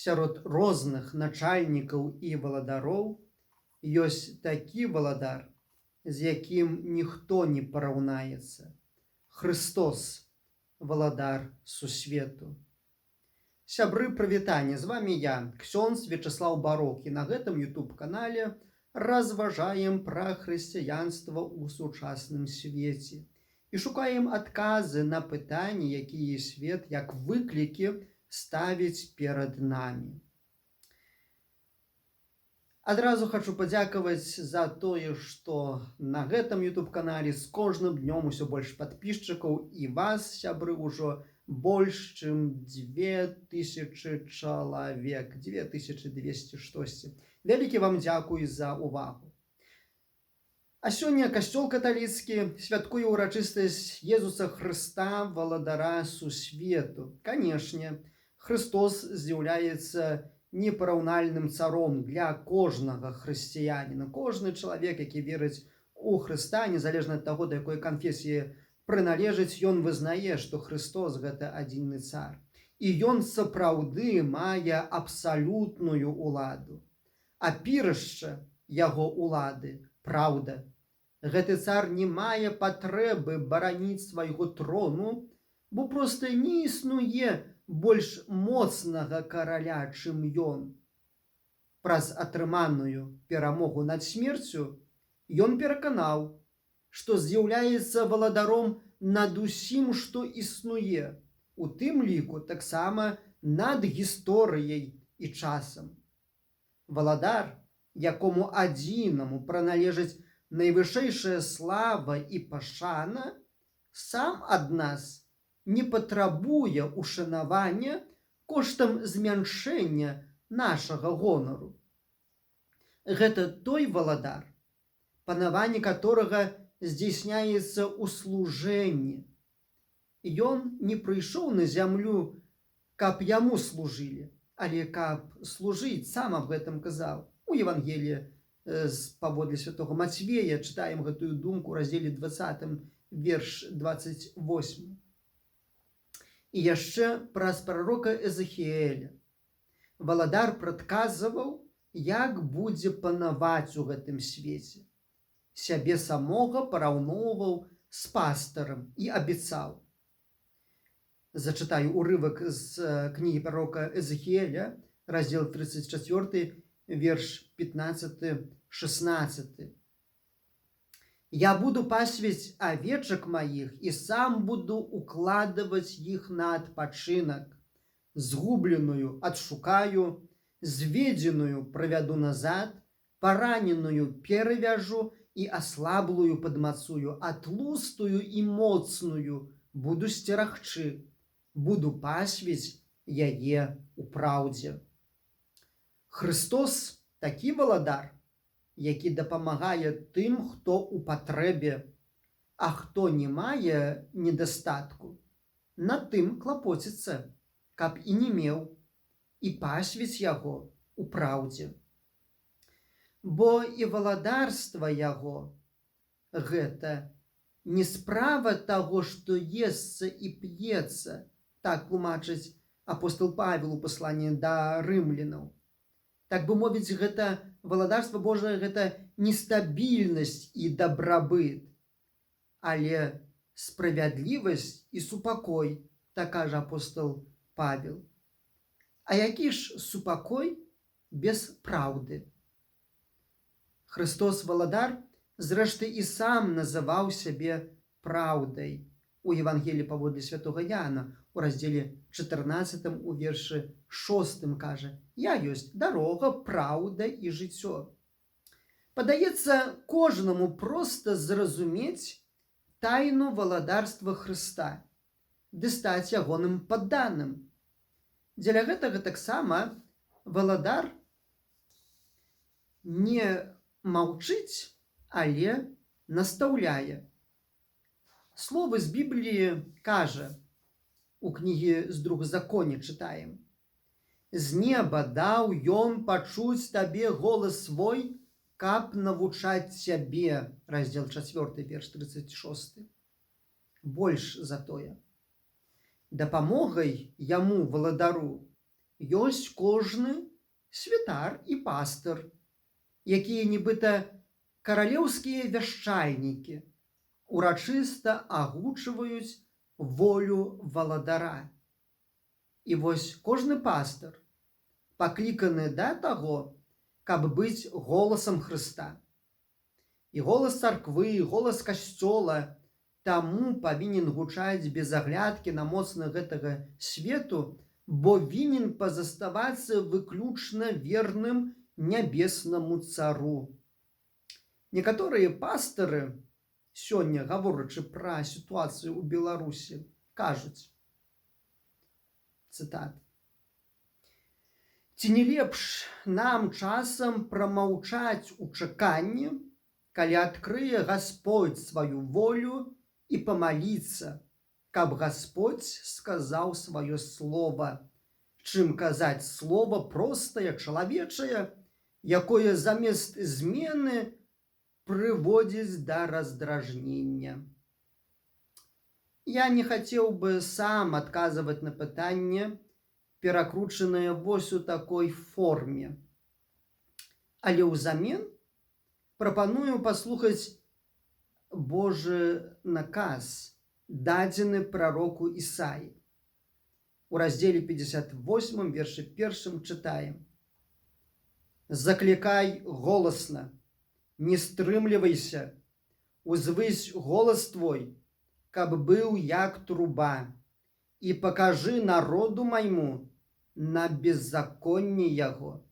сярод розных начальнікаў і валадароў ёсць такі валадар, з якім ніхто не параўнаецца. Христос, валадар сусвету. Сябры, прывітанне, з вами я, ксёндз Вячеслав Барок, і на гэтым YouTube-канале разважаем пра хрысціянства ў сучасным свеце і шукаем адказы на пытанні, якія свет, як выклікі, ставіць перад намі. Адразу хочу падзякаваць за тое, што на гэтым YouTube-канале з кожным днём усё больш падпісчыкаў, і вас, сябры, ўжо больш чым 2000 чалавек, 2200 штосьці. Вялікі вам дзякуй за увагу. А сёння касцёл каталіцкі святкуе ўрачыстасць Езуса Хрыста, валадара сусвету. Канешне, Христос з'яўляецца непараўнальным царом для кожнага хрысціяніна. Кожны чалавек, які верыць у Хрыста, незалежна ад таго, да якой канфесіі прыналежыць, ён вызнае, што Христос гэта адзіны цар. І ён сапраўды мае абсалютную ўладу. Апірышча яго ўлады – праўда. Гэты цар не мае патрэбы бараніць свайго трону, бо проста не існуе больш моцнага караля, чым ён. Праз атрыманую перамогу над смерцю ён пераканаў, што з'яўляецца валадаром над усім, што існуе, у тым ліку таксама над гісторыяй і часам. Валадар, якому адзінаму прыналежыць найвышэйшая слава і пашана, сам ад нас не патрабуе ушанавання коштам змяншэння нашага гонару. Гэта той валадар, панаванне которага здзяйсняецца ў служэнні. Ён не прыйшоў на зямлю, каб яму служылі, але каб служыць, сам аб гэтым казаў. У Евангеліі паводле святого Мацвея чытаем гэтую думку ў раздзеле 20, верш 28. І яшчэ праз прарока Эзахіэля. Валадар прадказваў, як будзе панаваць у гэтым свеце. Сябе самога параўноўваў з пастарам і абяцаў. Зачытаю урывак з кнігі прарока Эзахіэля, раздзел 34, верш 15-16. «Я буду пасвіць авечак маіх, і сам буду укладываць іх на адпачынак. Згубленую адшукаю, зведзеную правяду назад, параненую перавяжу і аслаблую падмацую, а тлустую і моцную буду сцерагчы, буду пасвіць яе ў праўдзе». Христос такі валадар, які дапамагае тым, хто ў патрэбе, а хто не мае недастатку, на тым клапоціцца, каб і не меў, і пасвіць яго ў праўдзе. Бо і валадарства яго гэта не справа таго, што есца і п'ецца, так тлумачыць апостол Павел у пасланні да рымлянаў. Так бы мовіць, гэта валадарства Божае – гэта нестабільнасць і дабрабыт, але справядлівасць і супакой, так кажа апостол Павел. А які ж супакой без праўды? Христос валадар, зрэшты, і сам называў сябе праўдай. У Евангеліі паводле святога Яна, у раздзеле 14, у вершы 6 кажа: «Я ёсць дарога, праўда і жыццё». Падаецца кожнаму проста зразумець тайну валадарства Хрыста, ды стаць ягоным падданым. Дзеля гэтага таксама валадар не маўчыць, але настаўляе. Словы з Бібліі кажа, у кнігі з Другазаконня чытаем: «З неба даў ён пачуць табе голас свой, каб навучаць цябе». Раздзел 4, верш 36. Больш за тое. Дапамогай яму, валадару, ёсць кожны святар і пастыр, якія нібыта каралеўскія вяшчальнікі урачыста агучваюць волю валадара. І вось кожны пастыр пакліканы да таго, каб быць голасам Хрыста. І голас царквы, і голас касцёла таму павінен гучаць без аглядкі на моцны гэтага свету, бо вінен пазаставацца выключна верным нябеснаму цару. Некаторыя пастыры, сёння гаворачы пра сітуацыю ў Беларусі, кажуць, цытат: «Ці не лепш нам часам прамаўчаць у чаканні, калі адкрые Гасподзь сваю волю і памаліцца, каб Гасподзь сказаў сваё слова, чым казаць слова простае, чалавечае, якое замест змены прыводзіць да раздражнення». Я не хацеў бы сам адказваць на пытанне, перакручанае вось у такой форме. Але ўзамен прапаную паслухаць Божы наказ, дадзены прароку Ісаі. У раздзеле 58, вершы 1 чытаем: «Заклікай голасна, не стрымлівайся, узвысь голас твой, каб быў як труба, і пакажы народу майму на беззаконне яго».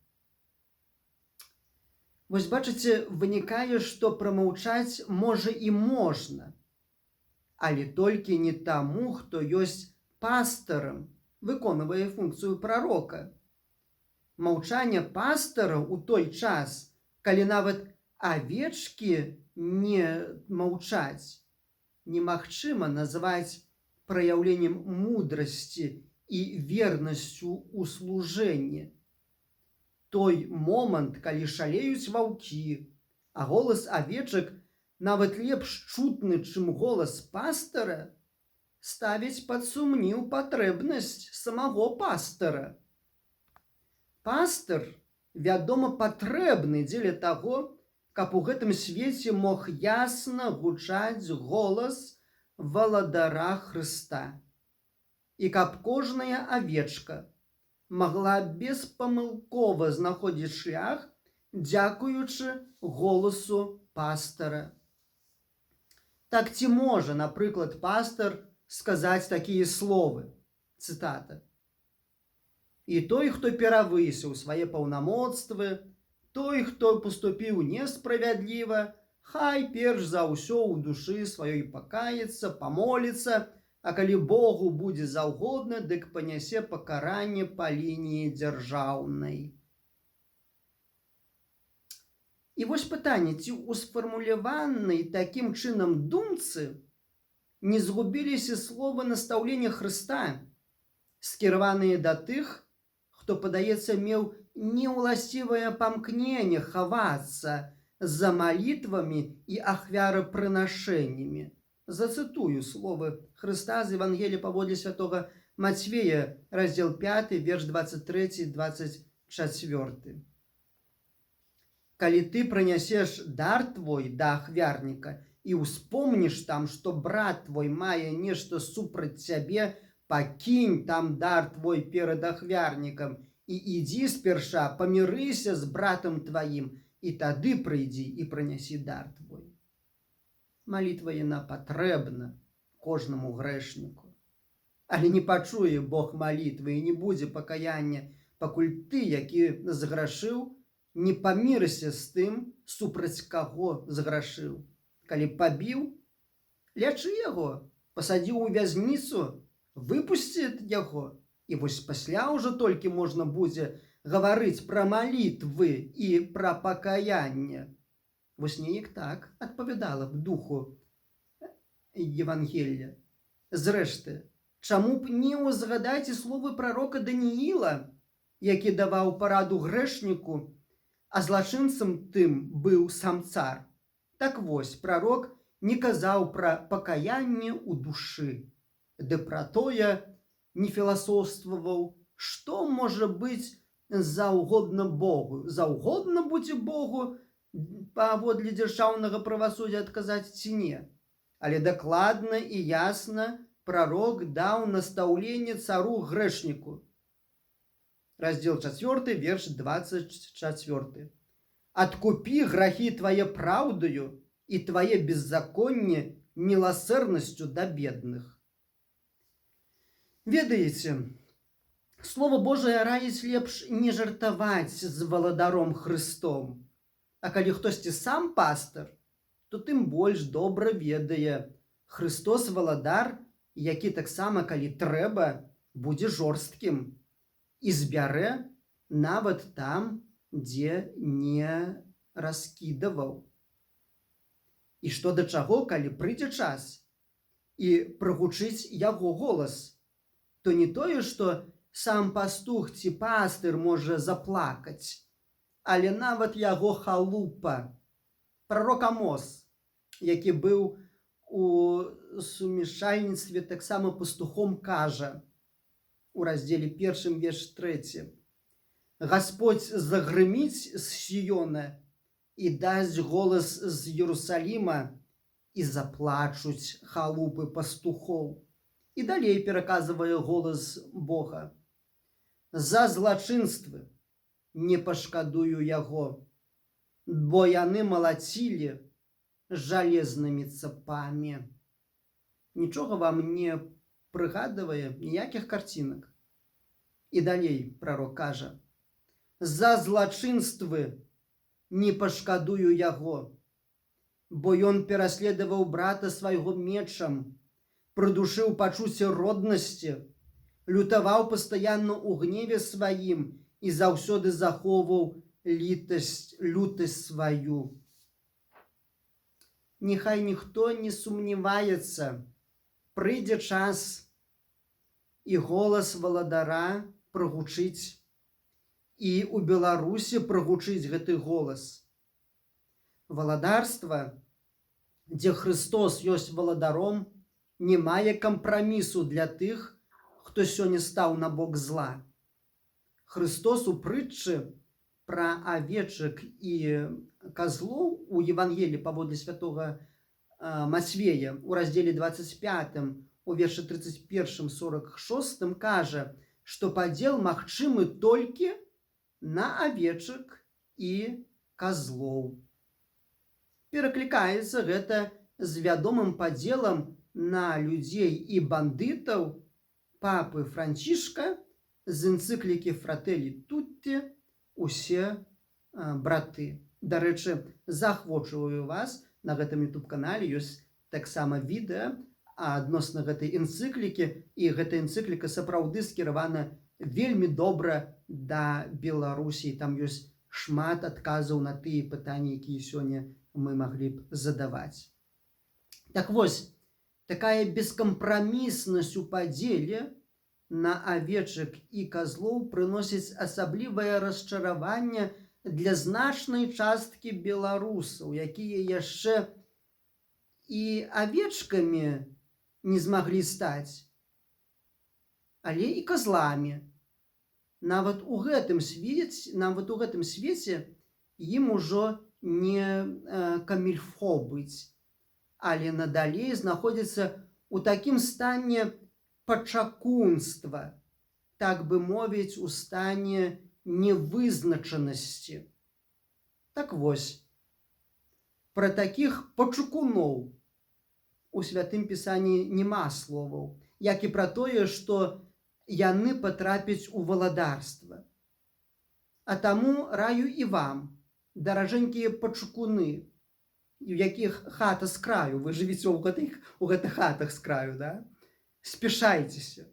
Вось бачыце, вынікае, што прамаўчаць можа і можна, але толькі не таму, хто ёсць пастырам, выконвае функцыю прарока. Маўчанне пастыра ў той час, калі нават авечкі не маўчаць, немагчыма назваць праяўленнем мудрасці і вернасцю ў служэнні. Той момант, калі шалеюць ваўкі, а голас авечак нават лепш чутны, чым голас пастыра, ставіць пад сумнеў патрэбнасць самого пастыра. Пастыр, вядома, патрэбны дзеля таго, каб у гэтым свеце мог ясна гучаць голас валадара Хрыста, і каб кожная авечка магла беспамылкова знаходзіць шлях, дзякуючы голасу пастыра. Так ці можа, напрыклад, пастыр сказаць такія словы, цытата: «І той, хто перавысіў свае паўнамоцтвы, той, хто паступіў несправядліва, хай перш за ўсё ў душы сваёй пакаецца, памоліцца, а калі Богу будзе заўгодна, дык панясе пакаранне па лініі дзяржаўнай». І вось пытанне, ці ў сфармуляванай такім чынам думцы не згубіліся словы настаўлення Хрыста, скіраваныя да тых, хто, падаецца, меў неўласцівае памкненне хавацца за малітвамі і ахвярапрынашэннямі. Зацытую словы Хрыста з Евангелія паводле святога Мацвея, раздзел 5, верш 23-24. «Калі ты прынясеш дар твой да ахвярніка і ўспомніш там, што брат твой мае нешта супраць цябе, пакінь там дар твой перад ахвярнікам і ідзі спярша памірыся з братам тваім, і тады прыйдзі і прынясі дар твой». Малітва яна патрэбна кожнаму грэшніку. Але не пачуе Бог малітвы і не будзе пакаяння, пакуль ты, які зграшыў, не памірыся з тым, супраць каго зграшыў. Калі пабіў, лячы яго, пасадзі ў вязніцу, выпусці яго, і вось пасля ўжо толькі можна будзе гаварыць пра малітвы і пра пакаянне. Вось неяк так адпавядала б духу Евангелія. Зрэшты, чаму б не ўзгадаць і словы прарока Данііла, які даваў параду грэшніку, а злачынцам тым быў сам цар? Так вось, прарок не казаў пра пакаянне ў душы, ды пра тое не філасофстваваў, Што можа быць заўгодна Богу? Заўгодна будзе Богу паводле дзяржаўнага правасуддзя адказаць ці не? Але дакладна і ясна прарок даў настаўленне цару грэшніку. Раздзел 4, верш 24. «Откупи грахи твои правдою, и твое беззаконие милосердностью до бедных». Ведаеце, Слово Божие раіць лепш не жартаваць з валадаром Христом. А калі хтосьці сам пастар, то тым больш добра ведае, Христос валадар, які таксама, калі трэба, будзе жорсткім і збярэ нават там, дзе не раскідаваў. І што да чаго, калі прыйдзе час і прагучыць яго голас, то не тое, што сам пастух ці пастыр можа заплакаць, але нават яго халупа, прарок Амос, які быў у сумяшальніцтве таксама пастухом, кажа у раздзеле 1, верш 3: «Господь загрыміць з Сіёна і дасць голас з Єрусаліма, і заплачуць халупы пастухоў». І далей пераказвае голас Бога: «За злачынствы не пашкадую яго, бо яны малацілі жалезнымі цапамі». Нічога вам не прыгадвае, ніякіх карцінак? І далей прарок кажа: «За злачынствы не пашкадую яго, бо ён пераследаваў брата свайго мечам, прыдушыў пачуцце роднасці, лютаваў пастаянна ў гневе сваім і заўсёды захоўваў лютасць сваю». Няхай ніхто не сумняваецца, прыйдзе час, і голас валадара прагучыць, і ў Беларусі прагучыць гэты голас. Валадарства, дзе Христос ёсць валадаром, не мае кампрамісу для тых, хто сёння стаў на бок зла. Христос у прытчы пра авечак і казлоў у Евангеліі паводле святога Матвея у раздзеле 25, у вершы 31-46 кажа, што падзел магчымы толькі на авечак і казлоў. Пераклікаецца гэта з вядомым падзелам на людзей і бандытаў папы Францішка з энцыклікі «Фрателі Тутті» «Усе браты». Дарэчы, заахвочваю вас, на гэтым YouTube-канале ёсць таксама відэа адносна гэтай энцыклікі, і гэта энцыкліка сапраўды скіравана вельмі добра да Беларусі. Там ёсць шмат адказаў на тыя пытанні, якія сёння мы маглі б задаваць. Так вось, такая бескампраміснасць у падзеле на авечак і казлоў прыносіць асаблівае расчараванне для значнай часткі беларусаў, якія яшчэ і авечкамі не змаглі стаць, але і казламі. Нават у гэтым свеце ім ужо не камільфо быць, але надалей знаходзіцца у такім стане пачакунства, так бы мовіць, у стане невызначанасці. Так вось, пра такіх пачакуноў у Святым Пісанні няма словаў, як і пра тое, што яны патрапяць у валадарства. А таму раю і вам, даражэнькія пачакуны, у якіх хата з краю, вы жывіце у гэтых хатах з краю, да? Спяшайцеся,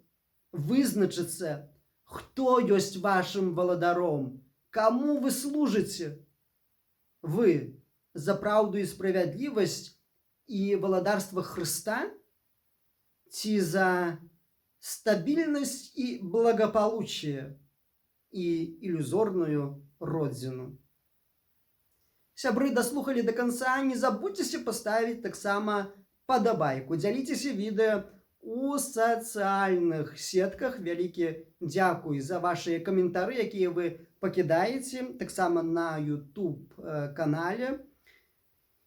вызначыцца, хто ёсць вашым валадаром, каму вы служыце. Вы за праўду і справядлівасць і валадарства Хрыста, ці за стабільнасць і благополучие і ілюзорную родзіну. Сябры, даслухалі до конца, не забудзьцеся паставіць таксама падабайку, дзяліцеся відэа у сацыяльных сетках. Вялікі дзякуй за вашыя каментары, якія вы пакідаеце таксама на YouTube канале.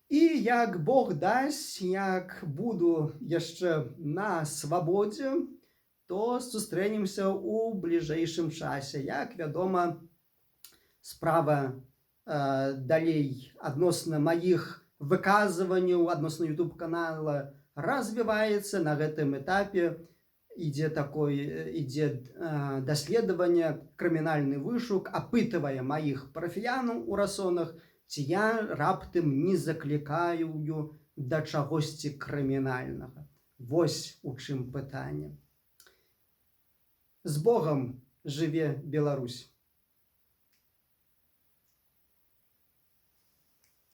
І як Бог дасць, як буду яшчэ на свабодзе, то сустрэнемся ў бліжэйшым часе. Як вядома, справа далей адносна маіх выказванняў, адносна YouTube канала развіваецца. На гэтым этапе ідзе даследаванне, крымінальны вышук, апытвае маіх парафіянаў у расонах, ці я раптам не заклікаю да чагосьці крымінальнага. Вось у чым пытанне. З Богам жыве Беларусь!